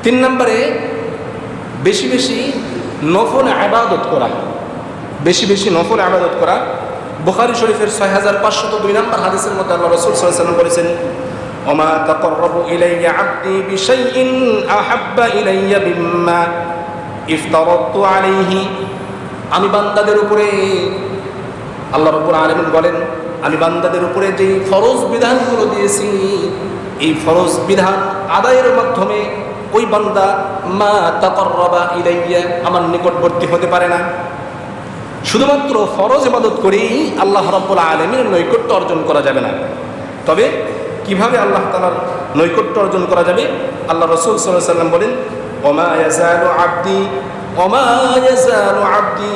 তিন নম্বরে বেশি বেশি নফল ইবাদত করা, বেশি বেশি নফল ইবাদত করা। বুখারী শরীফের 6502 নম্বর হাদিসের মধ্যে আল্লাহ রাসূল সাল্লাল্লাহু আলাইহি ওয়াসাল্লাম বলেছেন, ওমা তাকাররাবু ইলাইয়া আবদি বিশাইইন আহাব্বা ইলাইয়া মিম্মা ইফতারাতু আলাইহি। আমি বান্দাদের উপরে, আল্লাহ রাব্বুল আলামিন বলেন, আমি বান্দাদের উপরে যে ফরজ বিধানগুলো দিয়েছি, এই ফরজ বিধান আদায়ের মাধ্যমে ওই বান্দা মা তাকাররাবা ইলাইয়া, আমার নিকটবর্তী হতে পারে না। শুধুমাত্র ফরজ ইবাদত করেই আল্লাহ রাব্বুল আলামিনের নৈকট্য অর্জন করা যাবে না। তবে কিভাবে আল্লাহ তাআলার নৈকট্য অর্জন করা যাবে? আল্লাহ রাসূল সাল্লাল্লাহু আলাইহি ওয়াসাল্লাম বলেন, ওমা ইয়াযালু আবদি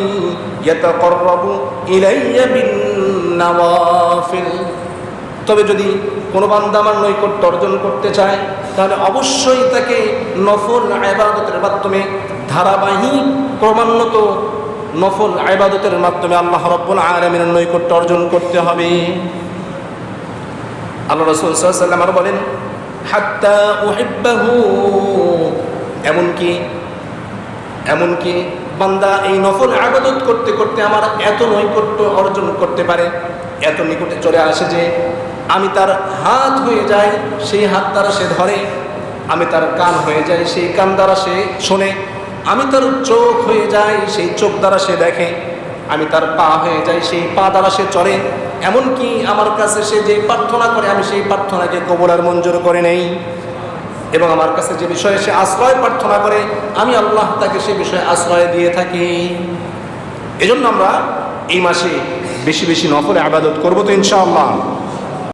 ইয়াতাকাররাবু ইলাইয়া বিন-নওয়াফিল। তবে যদি কোনো বান্দা আমার নৈকট্য অর্জন করতে চায়, তাহলে অবশ্যই তাকে নফল ইবাদতের মাধ্যমে, ধারাবাহিক ক্রমান্বিত নফল ইবাদতের মাধ্যমে আল্লাহ রাব্বুল আলামিনের নৈকট্য অর্জন করতে হবে। আল্লাহ রাসূল সাল্লাল্লাহু আলাইহি ওয়াসাল্লাম আরো বলেন, হাত্তা উহিব্বাহু, এমনকি বান্দা এই নফল ইবাদত করতে করতে আমার এত নৈকট্য অর্জন করতে পারে, এত নিকটে চলে আসে যে আমি তার হাত হয়ে যাই, সেই হাত দ্বারা সে ধরে, আমি তার কান হয়ে যাই, সেই কান দ্বারা সে শোনে, আমি তার চোখ হয়ে যাই, সেই চোখ দ্বারা সে দেখে, আমি তার পা হয়ে যাই, সেই পা দ্বারা সে চলে। এমনকি আমার কাছে সে যে প্রার্থনা করে, আমি সেই প্রার্থনাকে কবুল আর মঞ্জুর করে নেই, এবং আমার কাছে যে বিষয়ে সে আশ্রয় প্রার্থনা করে, আমি আল্লাহ তাকে সে বিষয়ে আশ্রয় দিয়ে থাকি। এজন্য আমরা এই মাসে বেশি বেশি নফল ইবাদত করবো তো ইনশাআল্লাহ।